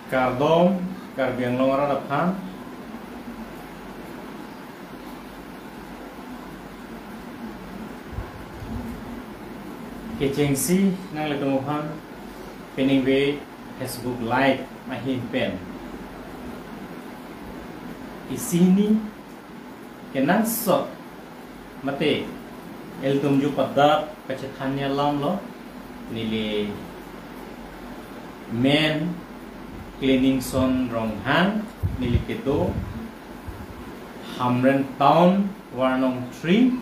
Kardom, Karbiang Longara Dapan, Kecengsi, nang letemuhan, peningwe Facebook Live mahin pen. Isini, kenang sok, mate, eltumju padat, kacetanya lam lo, nili men cleaning son rong hang nili keto Hamren Town Warnong 3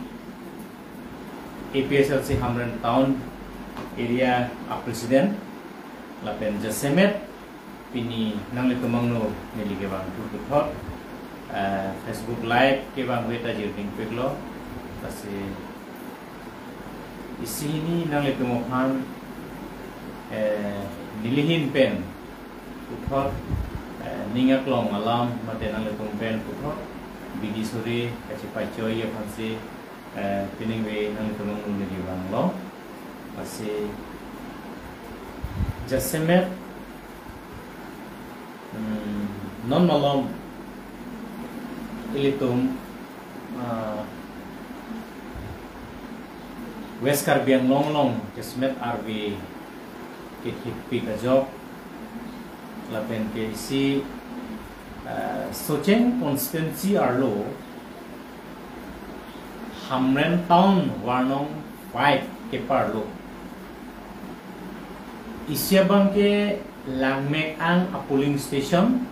APSLC Hamren Town area a president lapen jasemet pini nang le tumangno nili ke bang tu thot Facebook live ke bang weta jirding peglo pasi isini nang le tumokhan nilihin pen puthot ningak long alam mate nang letung pen puthot bigi sore kachi pacho ye phanse piningwe nang letung nuli bang lo ase jasemet non malom ilitum West Karbiang long jasemet RV ke hipi ka job lapen ke si Socheng constituency arlo Hamren Town Warnong 5 ke parlo isyabang ke langmek ang a polling station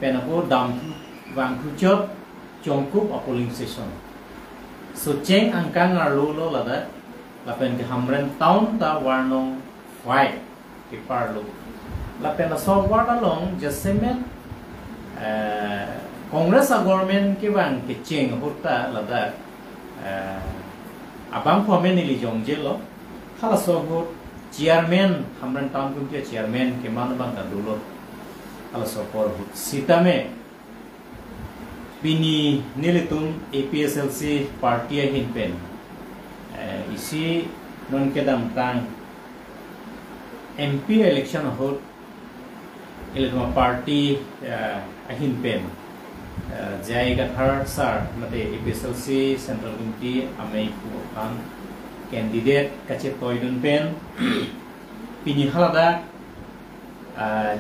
penapo dam wangkuchot chongkup a polling station Socheng angkang arlo lo lada lapen ke Hamren Town ta Warnong 5 ke parlo lapen so ward along jasemet Congress government ke bang ke cheng hota lada abang phomen ili jongje lo khala so hot chairman Hamren Town kum ke chairman ke man bang ka dulo khala so por hot sitame pini nilitum APSLC party hin pen isi non ke dam tang MP election hot ilma party ahin pen jai ga third sir mate APSLC central committee amei ku kan candidate kache toidun pen pini halada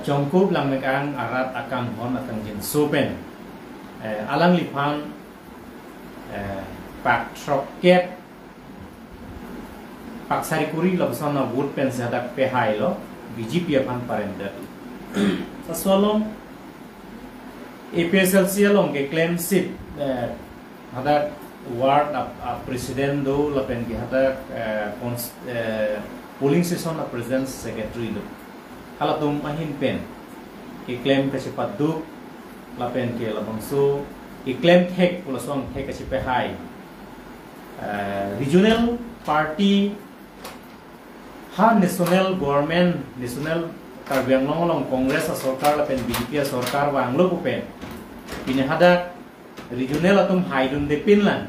jongkup langmekang arat akan hon akan jin sopen alang lipan pak troket pak sarikuri lobsana vote pen sadak pe hai lo BJP apan parender Asolong APSLC along ke claim sip hada ward president do lapen ke hada polling session a president secretary do hala tum ahin pen ke claim ke cepat du lapen ke labangso ke claim thek pulasong thek ke cepe hai regional party ha national government national Karbiang long Congress a Sorkar lapen BJP a Sorkar wanglo pupen pini hada regional atum haidun de pinlan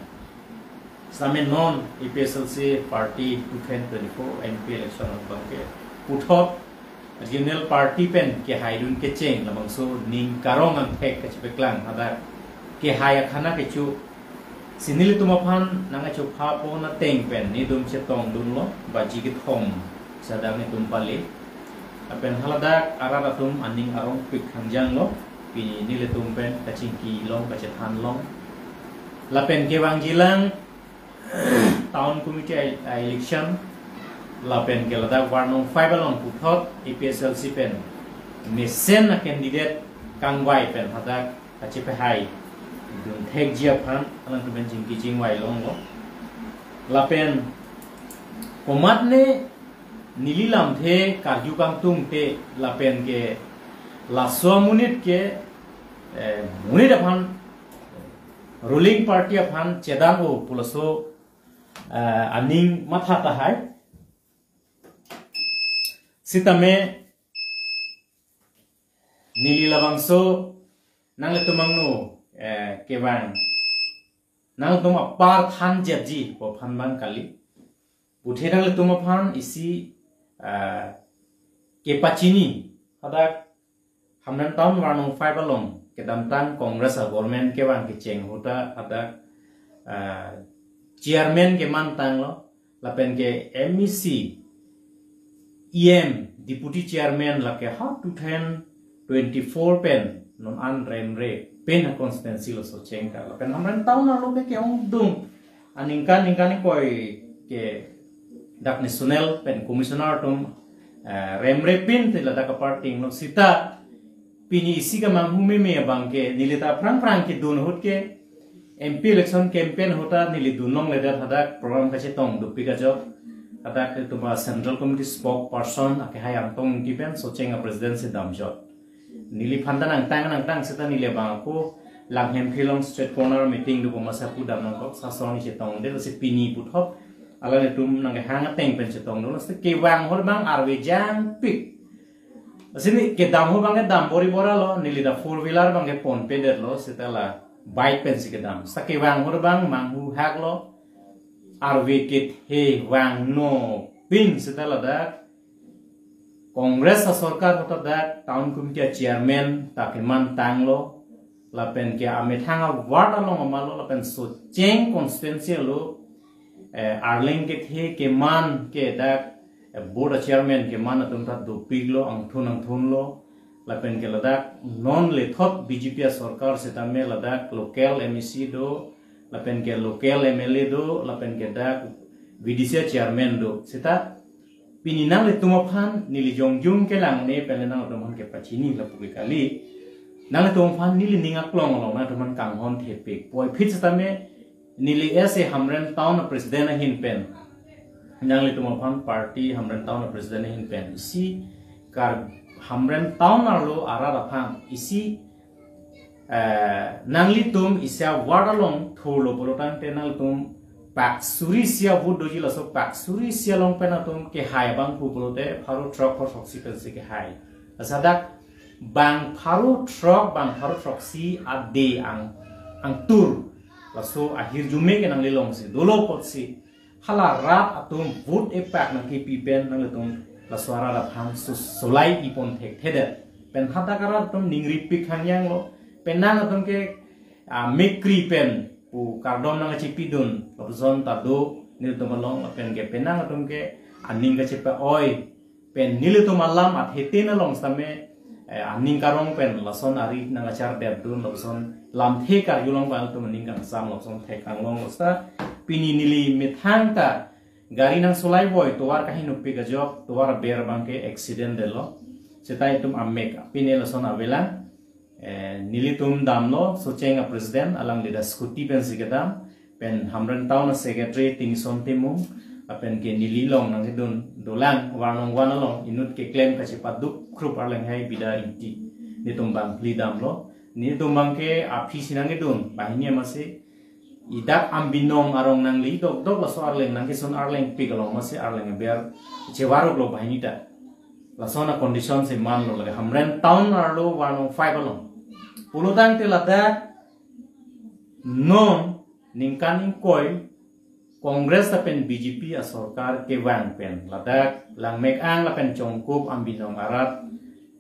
samen non APSLC party 2024 MP election bangke puthot regional party pen ke haidun ke cheng lamangso ning karong ang thek ke chepeklang hada ke haya khana ke chu sinili tumaphan nanga chu pha po na teng pen ni dum che tong dun lo baji ke thom sadang ni tumpali apen haladak araratum aning arong pik hangjang lo pini nile tumpen kacingki long kacethan long lapen kewang jilang town committee election lapen keladak warnong 5 along puthot APSLC pen mesen na candidate kangwai pen hadak kacepe hai dun thek jia phan alang tumen jingki jingwai long lo lapen komat ne Nililam the karjukang tung te lapen ke laswa munit ke munit aphan ruling party aphan chedang o pulaso aning matha tahai sitame nililabangso nang letumangno kebang nang tum apar than jebji po phan bang kali puthedang letum aphan isi Kepacini hadak hamnan tahun warnung five along kedam tan kongres government ke wan ke cheng hota ada chairman ke mantang lo lapen ke MEC EM deputy chairman la ke ha 2024 pen non an remre pen constituency lo so cheng ka lapen hamnan tahun lo ke ong dung aningkan koi ke dak national pen commissioner tum remre pin te lada ka party no sita pini isi ka manghumi me bangke nilita prang ke dun hut ke MP election campaign hota nili dunong leda thada program ka tong dupi ka jo ada ke tuma central committee spokesperson ake hayang tong given so chenga presidency damjot nili phandan ang tang sita nile bangko langhem philong street corner meeting du masa pu dam nang sa song ni tong de se pini puthop ala ne tum nang hang teng pen tong no se ke wang hor bang arwe jang pik asini ke dam ho bang dam bori bora lo nili da four wheeler bang ke pon peder lo setala bike pen si ke dam sa ke wang hor bang manghu hak lo arwe ke he wang no pin setala da kongres sa sarkar hota da town committee chairman takeman tang lo lapen ke amethanga ward along amalo lapen so cheng constituency lo arleng ke the ke man ke da board chairman ke man atum ta do piglo ang thun lo lapen ke ladak non le thot BJP sarkar setame ladak local MEC do lapen ke local MLA do lapen ke da VDC chairman do seta pininang le tumaphan nili jongjung ke lang ne pelenang domon ke pachini la puki kali nang le tumaphan nili ninga klong lo na domon kanghon thepik poi phit setame nili ese hamren town president hin pen nang le tumaphan party hamren town president hin pen isi kar hamren town arlo ara raphang isi nangli tum isya wadalong tholo bolotan tenal tum pak suri sia wood doji laso pak suri sia long penatum ke hai bang pu bolote pharu truck for soksi pensi ke hai asadak bang pharu truck si ade ang tur laso akhir jume ke nang lilong si dolo pot si hala rat atum wood e pak nang ke pipen nang letum laso ara la phang solai ipon thek thede pen hata kara tum ningri pik hangyang lo penang atum ke mekri pen u kardom nang chipidun opzon tado nil tomalong pen ke penang atum ke aning ka chepa oi pen nil tomalam at hetina long same aning karong pen lason ari nang achar debdun lobson lam the kar yulong bal tum ning kang sam lobson the kang long osta pini nili mithang ta gari nang solai boy towar kahin upi ga job towar ber bangke accident delo setai tum amek pini lason avela nilitum damlo sochenga president alang lida scooty pen sigadam pen hamran town secretary tingson timung apen ke nililong nang hidun dolan warnong wanalong inut ke claim ka sipaduk krup arleng hai bida inti nitum bang lidam lo nitum bang ke api sinang hidun bahini masih idak ambinong arong nang li dok laso arleng nang kison arleng pigalong masih arleng ber cewaro lo bahini ta lasona condition se man lo lage hamran town arlo warnong 5 along pulutang tilada non ningkaning koi kongres tapen BJP a sarkar ke wang pen ladak lang mek ang lapen chongkup ambinong arat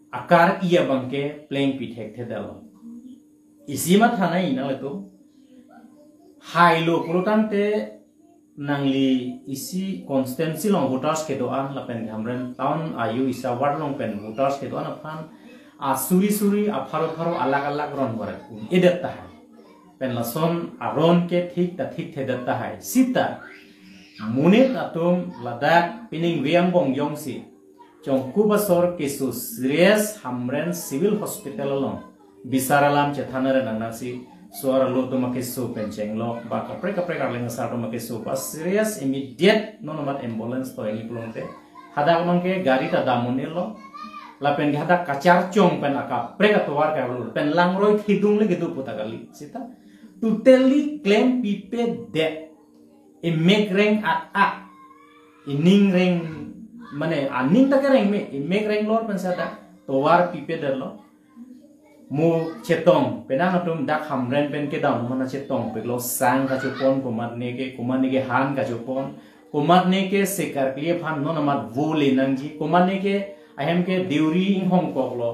akar iya bangke playing pithek thedalo isima thana ina leto hailo pulutang te nangli isi constituency long voters ke doan lapen hamren town ayu isa ward long pen voters ke doan aphan suri afaro alag ron barat edet tahay pen lason aron ke thik thedet tahay sita munit atum ladak pining wiang bong yongsi chongku basor kesu serious hamren civil hospital long bisaralam chethanare nanasi suara lo to makesu pencheng lo ba kapre arleng sa to makesu pas serious immediate nonomat ambulance to ini pulonte hada mangke gari ta damunil lo lapen hada kacar chong pen aka preka towar ka lu pen langroi khidung le gitu puta kali sita totally claim pipe debt e make reng at ining reng mane aning ta reng me e make reng lor pen sata towar pipe der lo mu chetong penang atum dak hamren pen ke dam mana chetong pe lo sang ka chupon kumat ne ke han ka chupon kumat ne ke sekar ke phan no namat vole nangji kumat ne ke ahem ke deuri hong kok lo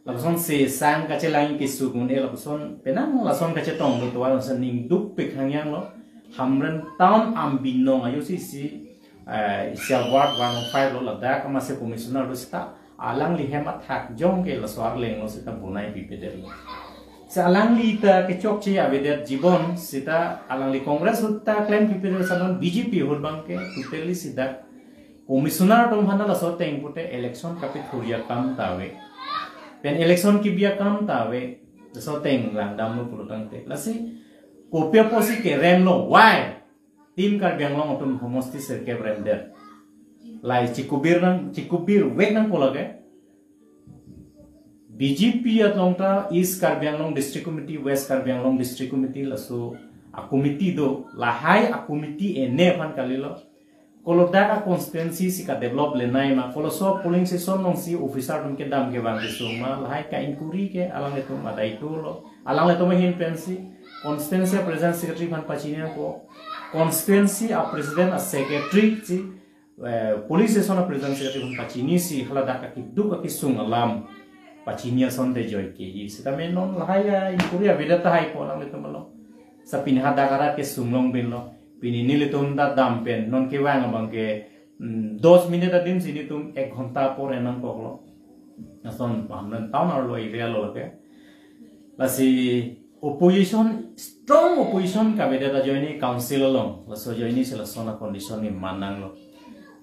lason se sang kache lang kisugun lason penang lason kache tong do tuwa lason ning duk pikhang yang lo hamren town ambinong ayo si sia ward 105 lo ladak ama se commissioner lo sta alang li hemat hak jong ke la swar leng lo sita bunai pipeder lo sa alang li ta ke chok chi avedet jibon sita alang li congress hutta claim pipeder sanon bjp hol bang ke totally sida commissioner tom hana la so teng pute election kapit huria kam tawe pen election ki bia kam tawe so teng lang dam lo pulutang te lasi kopia posi ke rem lo why tim Karbiang Long otum homosti serke brender lai cikubir wek nang pola ke BJP atlongta East Karbiang Long District Committee West Karbiang Long District Committee laso a committee do lahai a committee ene pan kalilo kolo data constituency si ka develop le nai ma kolo so polling session nong si officer dum ke dam ke bang suma lahai ka inquiry ke alang leto madai to lo alang leto hin pensi constituency president secretary pan pachinia ko constituency a president a secretary si police session a president secretary pan pachini si halada ka kiddu ka kisung alam pachinia son de joy ke yi sita menon lahai ya inquiry aveda ta hai ko alang leto malo sa pinhada karat ke sunglong bin lo pinini litum da dampen non ke wang abang ke 2 minit da din sini tum 1 घंटा por enang koklo nason pamran town ar lo area lo ke lasi opposition strong opposition ka beda da joini council long laso joini sela sona condition ni manang lo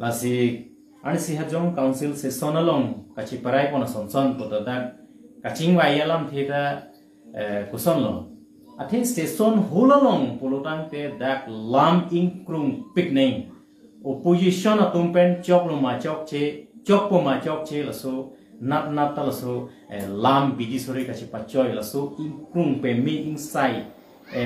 lasi ani si hajong council se sona long kachi parai pona sonson potada kaching wa yalam theta kuson lo athe station hulalong polutang te dak lam inkrung pikneng opposition atum pen chok lo ma chok che chok po ma chok che laso nat nat laso lam bidi sori kachi pachoy laso inkrung pe me inside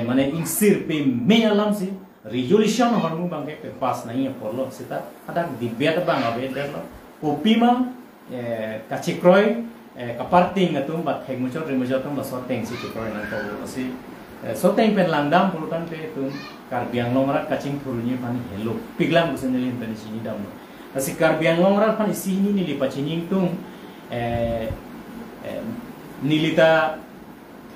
mane insir pe me alam si resolution hormu bangke pe pas nahi porlo sita ada debate bang abe derlo kopima kachi kroy kaparting atum bat hegmuchot remuchot tum laso teng si kroy nang ko si so teng pen langdam pulutan pe tum Karbiang Long rat kacing turunnya pan hello piglang busan nilin pen sini dam asi Karbiang Long rat pan sini nili pacining tung nilita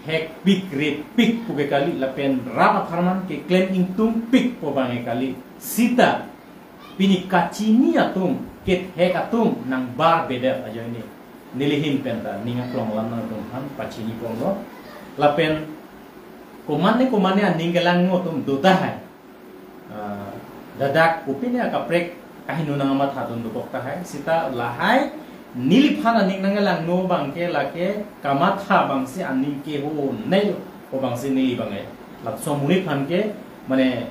hek pik red pik puge kali lapen rap farman ke claim tung pik po bange kali sita pini kacini atum ket hek atum nang bar beda aja ini nilihin penta ninga klong lam nang tung han pacini ponglo lapen komane aninggalang mo tum dudahai dadak upine akaprek kahinu nang amat hatun dukok tahai sita lahai niliphan aning nangalang no bangke lake kamatha bangsi aning ke ho nei ko bangsi nili bangai lak somuni phan ke mane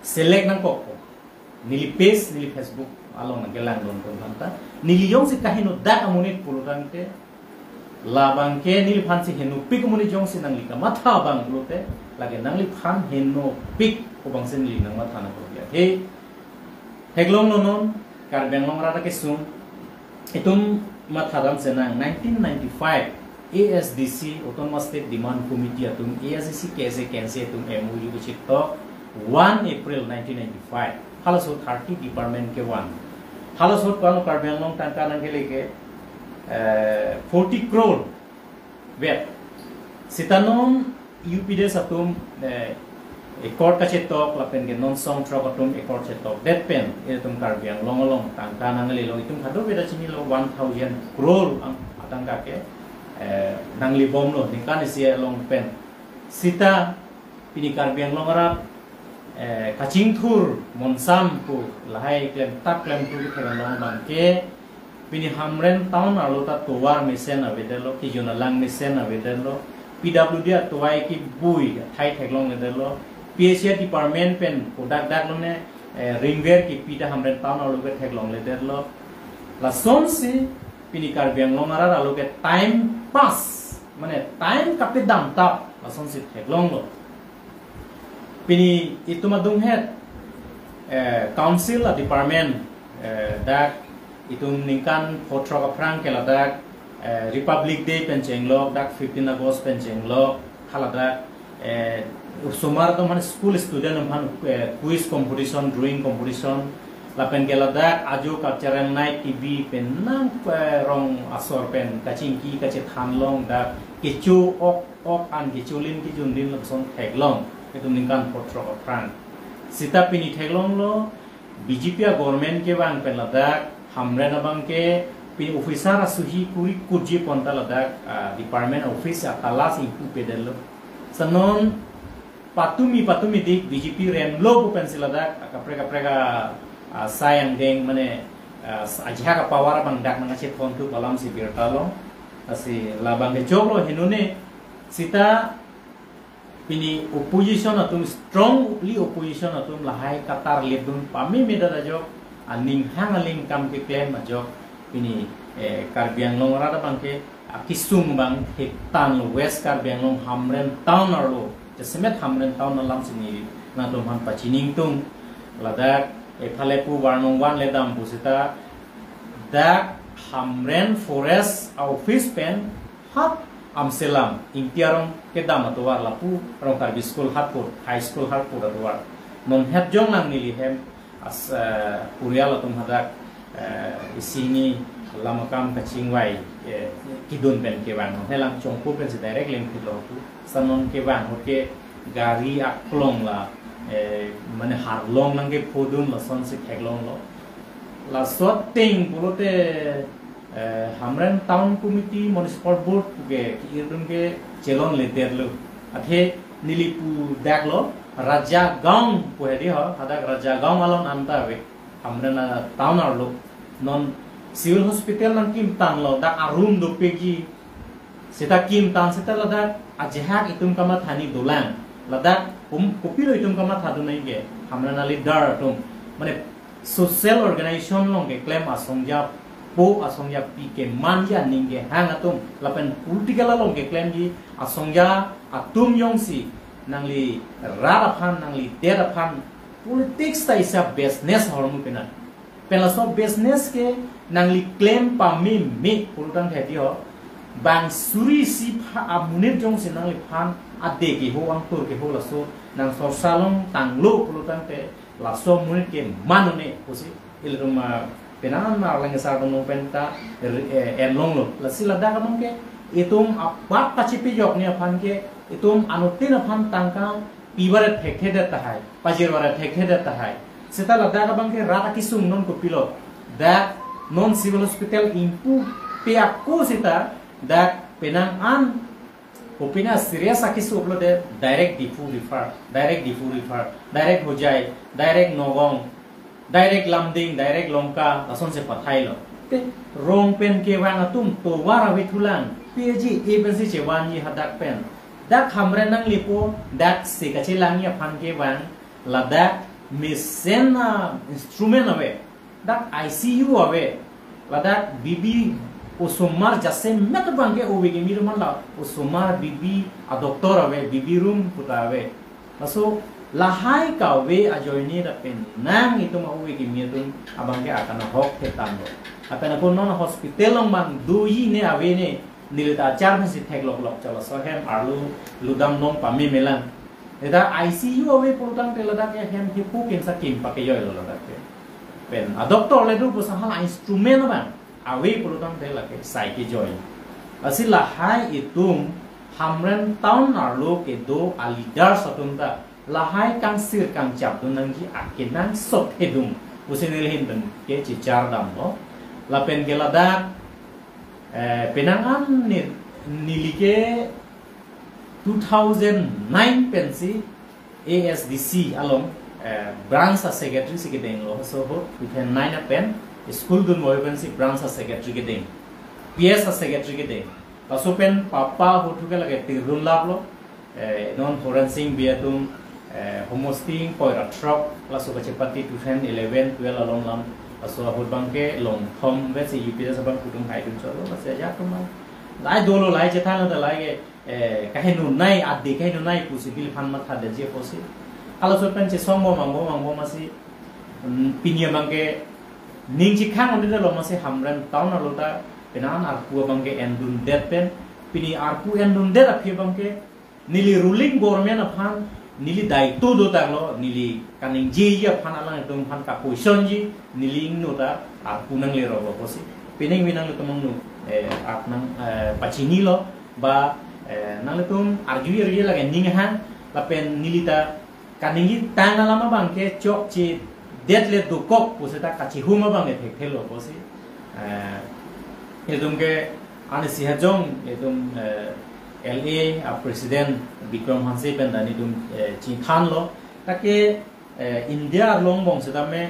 select nang kok nili page nili Facebook along nang gelang don kon hanta nili yong si kahinu dak amunit pulutan ke labang ke nil phan si henu pik muni jong si nang lika matha bang lote lage nang li phan henu pik ko bang sin li nang matha na ko ya he heglong nonon Karbiang Long rata ke sum itum matha ram senang 1995 ASDC Autonomous State Demand Committee atum ASDC kese kense atum MOU ki chitto 1 April 1995 halasot 30 department ke 1 halasot kanu Karbiang Long tangka nang ke leke 40 crore vet sitanon UPD satum ekor kacetok lapen ke non song trok atum ekor cetok that pen itum Karbiang Long tangka nang lelo itum khado beda chini lo 1000 crore ang atangka ke nang libom lo nikan isia long pen sita pini Karbiang Long arap kaching thur monsam ku lahai klem tak klem tu ke long bangke pini hamren town alota towar mesen avedelo ki jonalang mesen avedelo PWD toai ki bui thai theglong avedelo PHA department pen product dak lone ringwer ki pida hamren town aloge theglong avedelo la sonsi pini Karbiang Long ara aloge time pass mane time kape dam tap la sonsi theglong lo pini itu madung het council a department dak itum ningkan potrok aprang keladak Republic Day pencenglok dak 15 August pencenglok haladak sumar to man school student man quiz competition drawing competition lapen geladak ajo cultural night TV pen nang rong asor pen kachingki kache thanlong da kichu ok an kichulin ki jundin lapson theglong itu ningkan potro opran sita pini theglong lo BJP government ke bang pen ladak hamre na bang ke pin officer asuhi kuri kuji ponta ladak department office atalas impu pedelo sanon patumi dik BJP ren lo pen siladak kaprega sayang deng mane ajha ka power bang dak nang che thon tu balam si birtalo asi labang ke joglo hinune sita pini opposition atum strongly opposition atum lahai katar ledun pami medada jok aning hangaling kam ke claim ajok pini Karbi Anglong rada bang ke kisung bang hektan lo west Karbi Anglong hamren town arlo semet hamren town alam sini na tum han pachining tung ladak ephale pu warnong wan ledam pusita dak hamren forest office pen hat amselam ingtiarong kedam atwar lapu rong Karbi school hatpur high school hatpur atwar non het jong nang nili hem as purial atum hadak isini lamakam kachingwai kidun pen kewan helang chongpu pen se direct link thilo tu sanon kewan hoke gari aklong la mane harlong nang ke podun la son se theglong lo la sotting pulote hamren town committee municipal board ge irun ge chelon leterlo athe nilipu daklo raja gaung pohedi ho hadak raja gaung alon anta we hamren town arlo non civil hospital nang kim tan lo dak arum do pegi seta kim tan seta ladak ajhak itum kama thani dolan ladak kopilo itum kama thadu nai ge hamra nali dar tum mane social organization long ge claim asongja po asongja pi ke manja ninge hang atum lapen political long ge claim ji asongja atum yongsi nangli rara phan nangli dera phan politics ta isa business hormu pena pela so business ke nangli claim pa mi pulutang theti ho bang suri si pha amunir jong sin nangli phan ade ki ho ang tur ke ho la so nang so salong tanglo pulutang te la so munir ke manone hosi ilruma penan na lang sa dong penta long lo la sila da ka ke itum apat pachipi jok ne phan ke itum anutin phan tangka piware thekhe de ta hai pajirware thekhe de ta hai seta lada ka bang ke rata kisung non ko pilot da non civil hospital impu pia ko sita da penang an opina serious akisu uplo de direct difu refer direct hojai direct nogong direct lamding direct longka lason se pathai lo te rong pen ke wang atum to wara wethulang pg agency chewan yi hadak pen dak hamre nang lipo dak se ka chelang ya phan ke wang ladak mesena instrument ave dak ICU ave ladak bibi osomar jase met bange ovege mirman la osomar bibi a doctor ave bibi room puta ave aso lahai ka we ajoini da pen nang itu ma ovege mirun abange akana hok tetando apena kon non hospital long man dui ne ave ne nilita char mesi theglok lok chala so hem arlu ludam nong pami melan eda ICU ave pulutang telada ke hem hipu kensa kim pakeyo lo da pen a doctor le du pusa hal instrument ba awe pulutang tela ke sai ke joy asila hai itum hamren town arlo ke do alidar satunda lahai kang sir kang chap tu nang ji akenan sot hedum usenel hindan ke chi char dam no la pen gelada penangan nilike 2009 pensi ASDC along branch secretary si gedeng lo so ho within 9 pen school dun mo pensi branch secretary gedeng PS secretary gedeng paso pen papa ho thuke lage tirun lab lo non forensic biatum homosting poira truck laso ka chepati 2011 12 along lam aso ho bangke long thom ve si UPS bang kutung hai dun cholo se ya tum lai dolo lai che thana da lai kahenu nai adi kahenu nai possible phan ma thade je posi ala so pen che sombo mangbo masi pinia bangke ningji khang onde lo masi hamran taun lo ta penan arpu bangke endun det pen pini arpu endun det aphi bangke nili ruling government aphan nili dai tu do ta lo nili kaning ji ya phan alang dum phan ka position ji nili no ta a punang le ro ko si pining winang lu tumang nu at nang pachini lo ba nang tum arjui ri la ning han la pen nili ta kaning tang lama bang ke chok chi det le du kok pu se ta ka chi huma bang e thek thelo ko si edum ke ane si hajong edum LA a president Vikram Hanse pen dani dum chi than lo take India long bong se me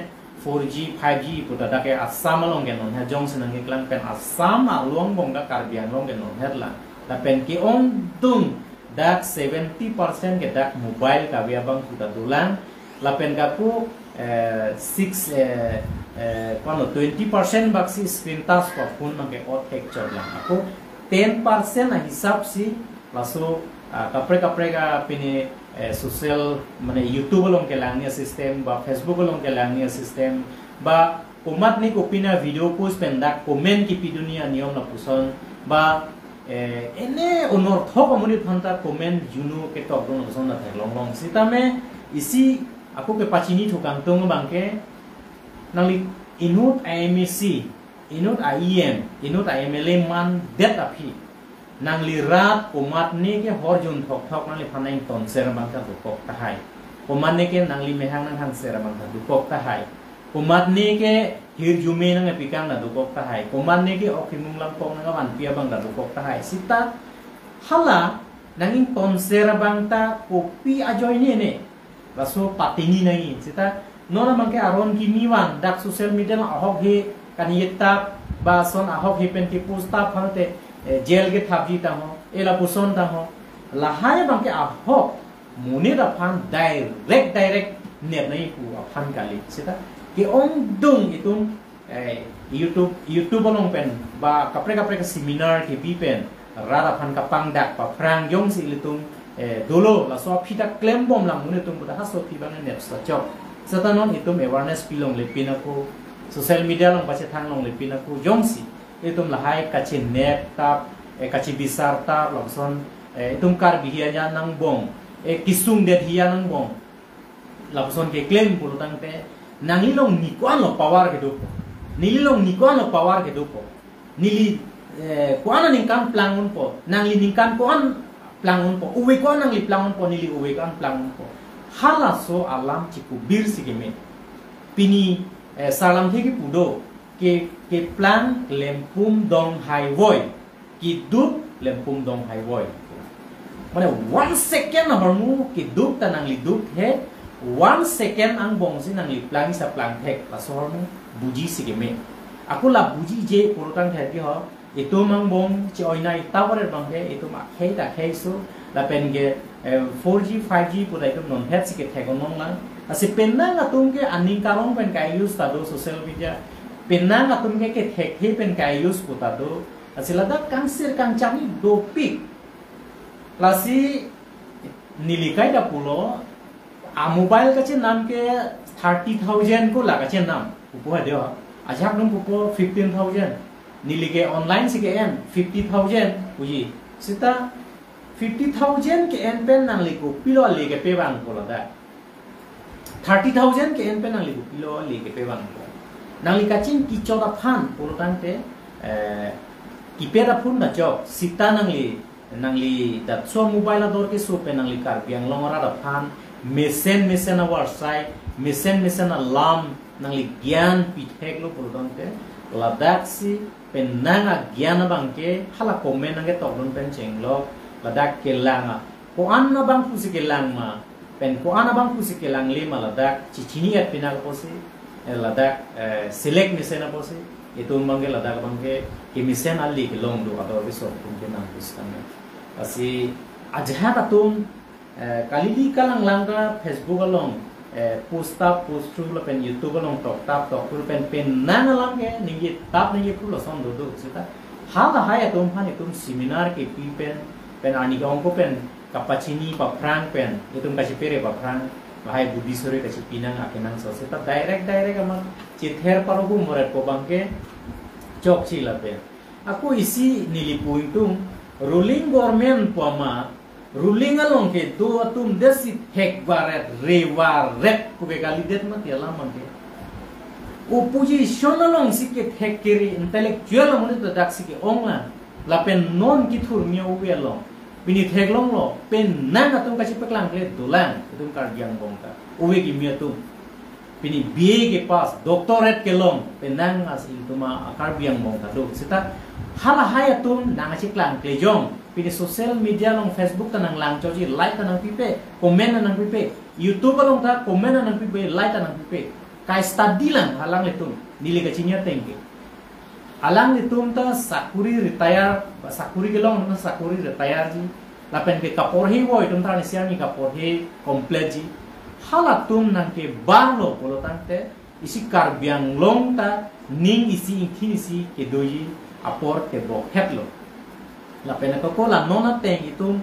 4G 5G puta dake Assam long gen non hajong senang ke klang pen Assam a long bong da Karbian long gen non herla la pen ki on tung dak 70% ke dak mobile ka bia bang puta dulang la pen ka pu 20% baksi screen touch ko phone mang ke ot texture lang ako 10% na hisap si laso kapre ka pini social mane YouTube long ke langnya system ba Facebook long ke langnya system ba umat ni ko pina video post pendak comment ki pidunia niom na puson ba ene onor thok amuni phanta comment juno ke tok dong son na thak long long sitame isi aku ke pachini thukang tong bangke nangli inut IMC inut IEM inut IMLA man det api nangli rat umat ni ke horjun thok thok nangli phanai ton ser bangka dukok tahai umat ni ke nangli mehang nang han ser bangka dukok tahai umat ni ke hirjume nang epikang na dukok tahai umat ni ke okimung lampong nang wan pia bang da dukok tahai sita hala nanging ton ser bangta kopi ajoy ni ne laso patini nai sita nona mangke aron kimiwan dak social media na ahok he kaniyeta ba son ahok he pen ki posta phante jail ke thabji ta ho ela puson ta ho lahaya bangke ahok muni da phan direct net nai pu phan kali sita ki ong dung itum YouTube long pen ba kapre ka seminar ke bi pen rara phan ka pang dak pa prang yong si litung dolo la so phita claim bom lang mune tum buda haso phi bang net sa chok satanon itum awareness pilong le pinako social media long bache thang long le pinako jongsi itum lahai kachin net tap kachi bisar tap longson itum kar bihianya nang bong kisung det hiya nang bong lapson ke claim pulutang te nangilong nikwan lo power ke dupo nililong nikwan lo power ke dupo nili kuana ningkan plangun po nangli ningkan kuan plangun po uwe ko nang li plangun po nili uwe kan plangun po hala so alam chiku bir sigeme pini salam theki pudo ke plan lempum dong highway ki dup lempum dong highway mane 1 second na hormu ki dup ta nang li dup he 1 second ang bong si nang li plan sa plan thek la so hormu buji sigeme aku la buji je purutang theki ho itu mangbong ci oinai tower bangke itu mak khei ta khei su la pen ge 4G 5G pura itu non het sike thegonong lang asi penna ngatung ke aning karong pen kai use ta do social media penna ngatung ke thek he pen kai use puta do asi lada kang sir kang chami do pik lasi nilikai da pulo a mobile ka chen nam ke 30,000 ko laga chen nam pupo ha deo ajak num pupo 15,000 nilike online si ke en 50,000 uji sita 50,000 ke en pen nang liku pilo lege pe bang ko da 30,000 ke en pen nang liku pilo lege pe bang ko nang likachin ki choda phan purutang te ki pera phun na chok sita nang li da so mobile ador ke so pen nang li kar piang longora da phan mesen a website mesen a lam nang li gyan pithek lo purutang te ladak si penanga gyana bangke hala komen nange toklon pen chenglo ladak kelanga ko anna bang pusi kelang ma pen ko anna bang pusi kelang le ma ladak chichini at pinal posi ladak select misena posi itu mangge ladak bangke ki misen ali ke long do ador biso kumke nang pustan asi ajha tatum kalidi kalang langga Facebook along post through la pen YouTube long tok through pen nang lang ke ningi tap ningi pulo son do sita hala haya tum han itum seminar ke pen ani gong ko pen kapachini pa prang pen itum kasi pere pa prang bahai budi sore kasi pinang akenang so sita direct ama chither parogu moret ko bangke chok chi la pen aku isi nilipu itum ruling government pama ruling along ke do atum desi hek baret rewaret ku ke kalidet mat ya lamang ke opposition along si ke hek kiri intellectual amune to dak si ke ongla la pen non ki thur mia uwe along bini thek long lo pen nan atum ka si peklang ke dolan atum kar gyang bongta uwe ki mia tum bini BA ke pas doctorate ke long pen nan as ituma kar gyang bongta do sita hala haya tum nang si klang ke jong pini social media long Facebook tanang lang choji like tanang pipe comment tanang pipe YouTube long ta comment tanang pipe like tanang pipe kai study lang halang itum nili ka chinya tengke alang itum ta sakuri retire sakuri gelong na sakuri retire ji lapen ke kaporhe wo itum ta nisiani kaporhe complete ji hala tum nang ke barlo polotante isi karbiang long ta ning isi inkinisi ke doji apor ke bok hetlo la pena ko la nona teng itum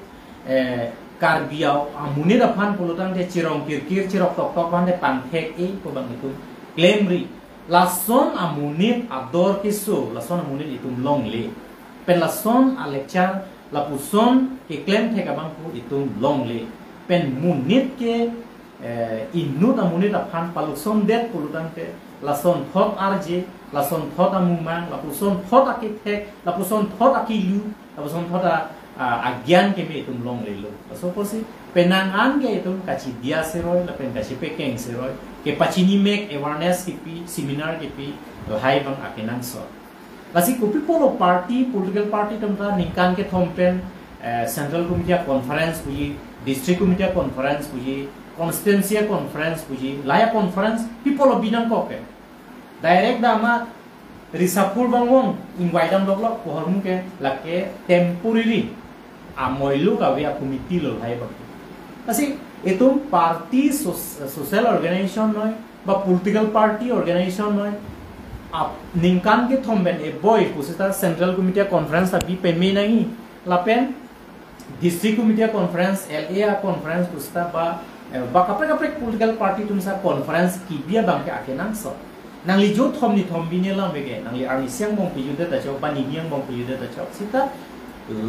karbiao amune da phan polotan de chirong kirkir chirok tok tok pan de panthek e ko bang itu klemri lason amune ador kisu lason amune itum long le pen lason a lecture la puson ke klem thek abang pu itum long le pen munit ke inut amune da phan palukson det polotan te lason thot arje lason thot amumang la puson thot akithek la puson thot akilu la puson thot agian ke me itum long lelo so posi penangan ke itum kachi dia seroi la pen kachi pekeng seroi ke pachini make awareness ki pi seminar ki pi hai bang akenan so lasi kopi polo party political party tamta ningkan ke thompen central committee conference puji district committee conference puji constituency conference puji laya conference people of binang koke direct dama risapur bangwong invite am doklok pohormu ke lake temporary amoilu kawia committee lo hai bang asi itu party social organization noy ba political party organization noy ap ningkan ke thomben e boy pusita central committee conference abi pemi nahi lapen district committee conference LA conference pusita ba kapre political party tumsa conference ki bia bang ke akenang so nangli jo thomni thombine lam bege nangli arni siang bong pijude ta chok pani niang bong pijude ta chok sita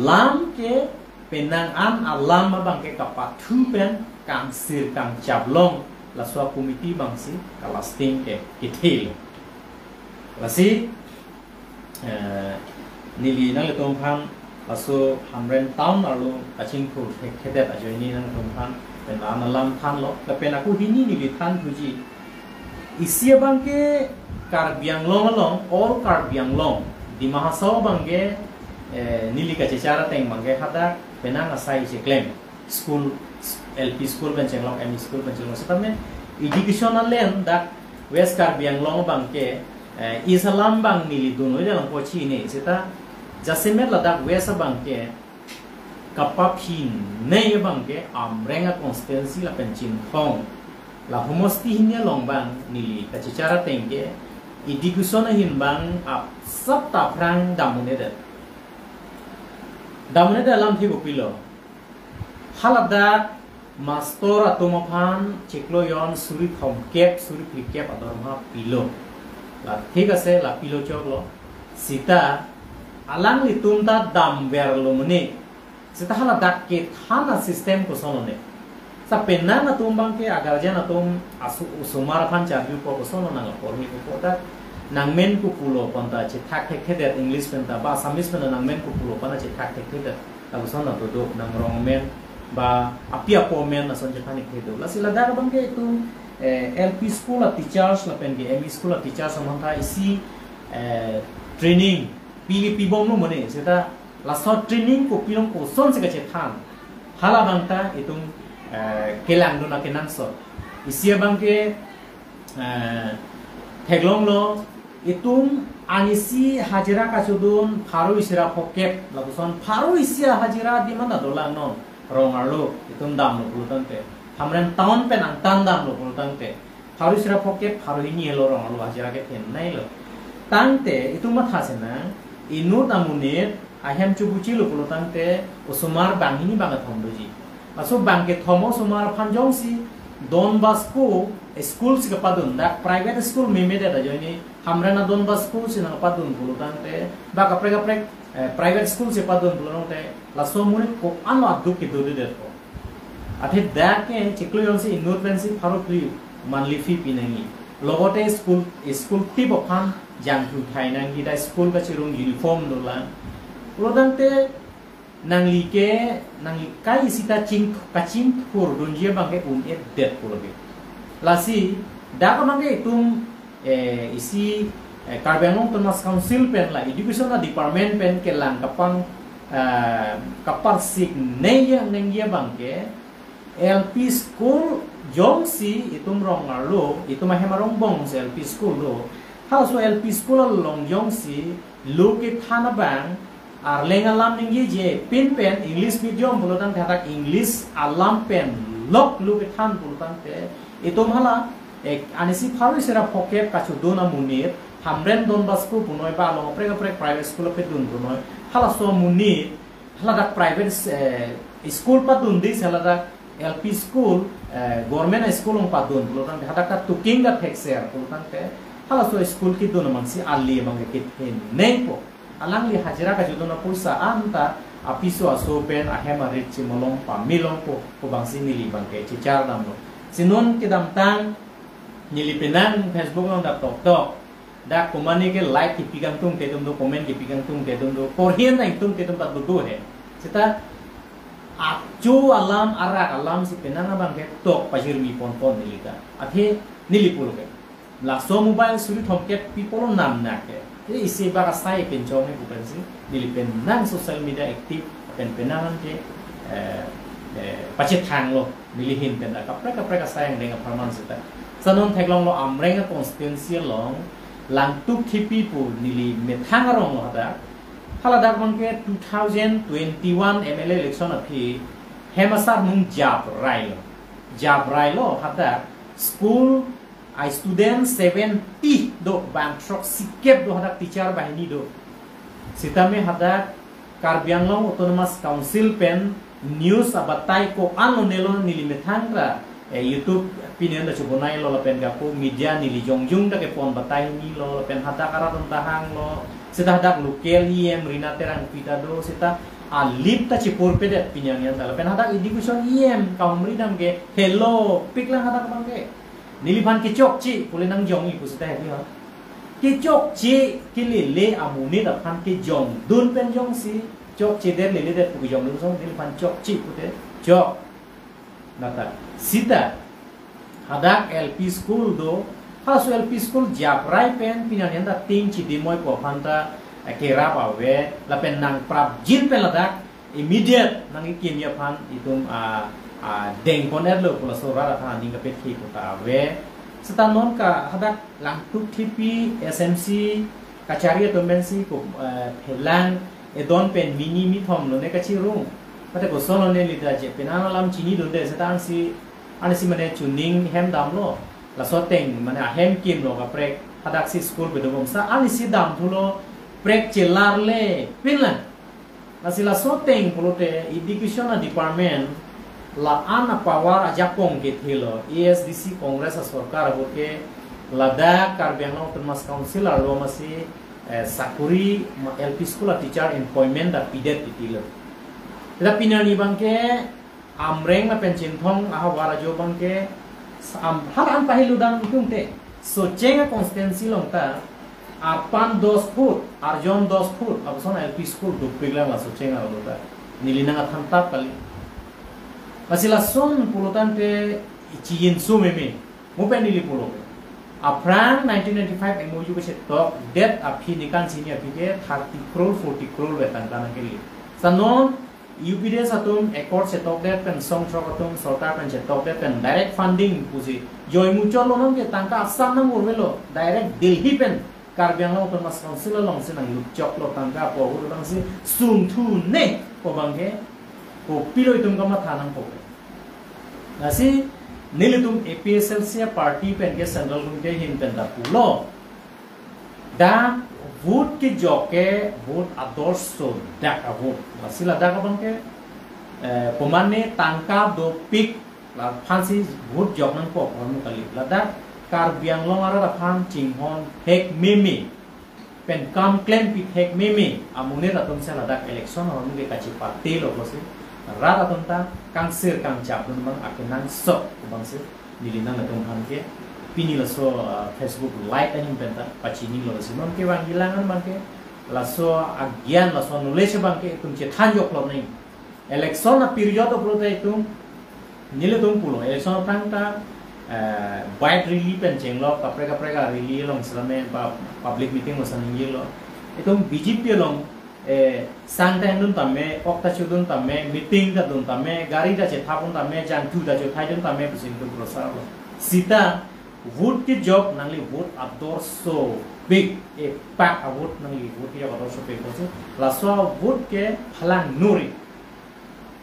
lam ke penang an alam bang ke kapat thu pen kang sir kang chablong la swa committee bang si kalasting ke kitil lasi nili nang le tong pham laso hamren town alu aching khu khedet ajoni nang tong pham pen alam than lo la pen aku hini nili than thuji isia bangke karbiang long long or karbiang long di mahasau bangke nili ka cara teng bangke hada penang asai se claim school LP school benceng long ME school benceng long setame educational land dak west karbiang long bangke islam bang nili dono dalam pochi ne seta jasemet ladak west bangke kapaphin ne bangke amrenga constituency la pencin thong la homosti hinya longbang nili kacicara tengke education hinbang ap sabta prang damune dalam thibu pilo halada master atomophan chekloyon suri thomkep suri krikep adorma pilo la thik ase la pilo choklo sita alang litumta dam verlo mune sita halada ke thana system ko sonone sa penna na tumbang ke agar jana tum usumar phan charju ko sono na pormi ko kota nangmen ku pulo panta che thak thek the english penta ba samis pena nangmen ku pulo pana che thak thek the ta sono to do nang rongmen ba apia po men na son je thani ke do la sila dar bang ke tu LP school of teachers la pen ke ME school of teachers samanta isi training PVP bom no mone seta la so training ko pilong ko son se ka che than hala bangta itung kelang do na kenan so isia bangke theglong lo itum anisi hajira ka chudun pharu isira phokep labuson pharu isia hajira di mana dolang no rongarlo itum dam lo pulutante hamren town penang tan dam lo pulutante pharu isira phokep pharu ini lo rongarlo hajira ke pen nai lo tangte itum ma thasena inu tamunit ahem chubuchi lo pulutante usumar bangini bangat hondoji maso bangke thomo sumar phanjong si Don Bosco school si kapadun dak private school memede da joni hamrena Donbas school sinang padun pulutan te ba kaprek private school se padun pulong te laso muni ko ano adu ki do de ko athe da ke chiklo yon si innovency pharo pri monthly fee pinangi logote school ti bokhan jang thu thainang gi da school ka chirung uniform dolan pulutan te nangli kai sita ching kaching pur dunjia bangke et det puloge lasi da ka bangke tum isi Karbianglong Thomas Council pen la education na department pen ke lang kapang kapar sik neya bangke LP school jongsi itum rong arlo itum hemarong bong se LP school lo haso LP school long jongsi loke thana bang ar lenga lam ningye je pin pen English medium bolotan khatak English alam pen lok loke than bolotan te itum hala anisi pharu sera pocket kachu dona munir hamren Donbas school punoi ba long prek private school pe dun punoi hala so munir hala dak private school pa dun dis hala dak LP school government school ong pa dun bolotan hala dak tuking da taxer bolotan te hala so school ki dun mangsi ali mang ke hen nei po alang li hajira ka judona puisa anta apiso aso pen ahema richi molong pa milong po bangsi nili bangke chichar dam sinon kidam tang nilipinan Facebook lang da tok da kumani ke like ki pigang tung te dum do comment ki pigang tung te dum do korhian na tung te dum ta do he sita acu alam arak alam si penana bangke tok pajir mi pon nilika athe nilipul ke la so mobile suri thomket people nam na ke isi ba sai penchong ne bukan si nilipen nan social media active penangan ke pachet thang lo nilihin pen da kapra sai ang denga parman sita sanon theklong lo amrenga constituency long lang tuk thipi pu nili methang rong lo da hala da bangke 2021 MLA election athi hemasar mung jab rai lo hada school I student 70 do bang trok sikep do hada teacher bahini do sitame hada Karbianglong Autonomous Council pen news abatai ko ano nelo nili methang ra YouTube pinian da chubonai lo pen gapo media nili jongjung da ke pon batai ni lo pen hada kara tentahang lo sita hada local em rina terang pita do sita alip ta chipur pe det pinian yan da pen hada education em kaum ridam ke hello piklang hada bangke nili ban ke chok chi pule nang jong i pusita he ha ke chok chi ke le amuni da pan ke jong dun pen jong si chok chi der le der pu jong lu song nili ban chok chi pute chok nata sita hadak LP school do hasu LP school japrai pen pinan yanda ting chi dimoy ko phanta kera pawe la pen nang prap jin pen ladak immediate nang ikim ya phan itum deng ponet lo pula sora tha ning ka pet ki ko ta we setanon ka hadak lang tuk thipi SMC kacharia domensi ko phelang edon pen mini mi thom lo ne ka chi rung pate ko solo ne lida je penana lam chini do de setan si anisi mane tuning hem dam lo la so teng mane hem kim lo ka prek hadak si school be do bom sa anisi dam thulo prek chelar le pinlan la si la so teng polote education department la ana power ajapong ke thilo ESDC congress sarkar hoke lada Karbianglong Autonomous Council aro masi sakuri LP school teacher employment da pidet titilo la pinani bangke amreng na pencin thong ahawara jo bangke har an pahilu dan tumte so chenga constituency longta apan 2 foot arjon 2 foot abson LP school dupigla la so chenga lota nilina thanta kali masila son pulutan te chiyin sumeme mupen nili pulo aprang 1995 MOU ke setok debt aphi nikan senior pike 30 crore 40 crore wetan kana keli sanon UPDS atum accord setok det pen song trok atum sarkar pen setok det pen direct funding pusi joy mutual loan ke tangka asam nang urmelo direct Delhi pen Karbianglong Autonomous Council long se nang lupchok lo tangka po urang si sum thu ne ko bangke ko pilo itum kama thanang po nasi nilitum APSLC party pen ke central gunte hin pen da pulo da vote ke joke vote adors so dak vote masila dak bangke pemane tangkap do pik la phansi vote jok nang po pon kali la dak การเบียงลงระดับพันจิงฮอนเฮกมิมิเป็นคำเคลมปิดเฮกมิมิอามุนีระดับเซลระดับเอเล็กชันฮอนมีกาจิปาร์ตี้หรอกสิระดับต้นตากังเสือกังจับนั่นบางอาจจะนั่งสดบางสิดีลินังระดับพันเกปีนี้เราโซ่ Facebook Live อันนี้เป็นตาปัจจินีเราสิมันเกี่ยวกับยิลังนั้นบางเกเราโซ่อาเกียนเราโซ่นุเลชบางเกตุ้มเจทันยกเราเนี่ยเอเล็กชันน่ะปีริยอดตัวโปรเตตุ้มนี่เลยตุ้มพูดเอเล็กชันตั้งตาbaik rili penceng lo kapre rili long selama public meeting lo saningil lo itu BJP long santai dun tamme okta chudun tamme meeting da dun tamme gari da che thapun tamme jan tu da che thai dun tamme pusin dun prosar lo sita vote ki job nangli vote outdoor so big a pack vote nangli vote ki job outdoor so big hoche la so vote ke phalang nuri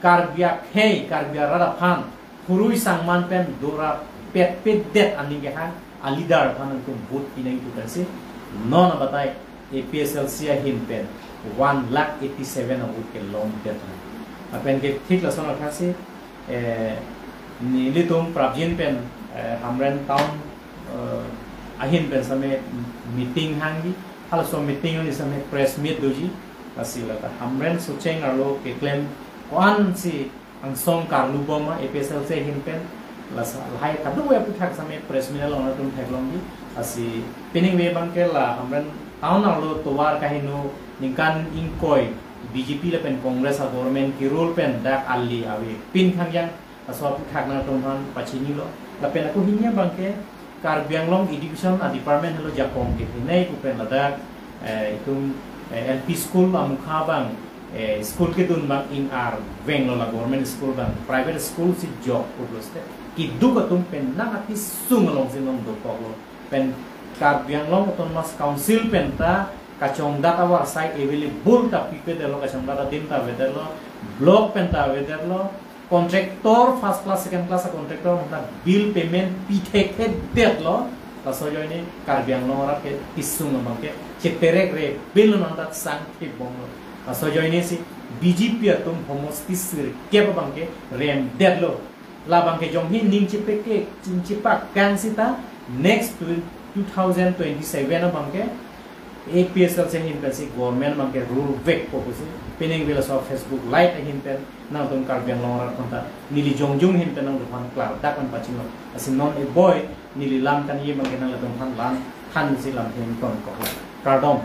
karbia khei karbia rada phan purui sangman pen dora pet det ani ke han alidar phanan tum vote pinai tu kan se non abatai APSLC hin pen 1,87,000 vote ke long det apen ke thik la sona khase ni litum prabjin pen hamren town ahin pen same meeting hangi hal so meeting ni same press meet doji asila ta hamren sucheng aro ke claim kwan si ang song karlu boma APSLC hin pen lasa hai kadu ya puthak same press meet long tum thaklong gi asi pinning we bangke la hamren town aro towar kahinu ningkan ingkoi BJP la pen congress a government ki rule pen dak alli awi pin khangyang aswa puthak na tum han pachini lo la pen aku hinya bangke Karbianglong education a department halo Japong ke hinai ku pen ladak itum LP school amukha bang school ke dun bang in ar veng lo la government school bang private school si job ku loste ki du ka tum pen na ati sung long sinom do ko pen Karbianglong autonomous council pen ta kachong data war site available ta pipe de lo kachong data din ta weather lo block pen ta weather lo contractor first class second class contractor mata bill payment pitheke det lo la sojo ni Karbianglong ora ke tisung amke cheterek re bill nanda sang ke bong la sojo ni si BJP atum homostis ke bangke rem det lo la bangke jong hi ning chipeke chinchipak kan sita next to 2027 bangke APSLC hin pen si government bangke rule vek ko si pening vela so Facebook live hin pen nang tum Karbianglong ora konta nili jongjung hin pen nang dupan klar dakan pachino asin non a boy nili lam kan ye bangke nang tum han lan han si lam hin kon ko kardom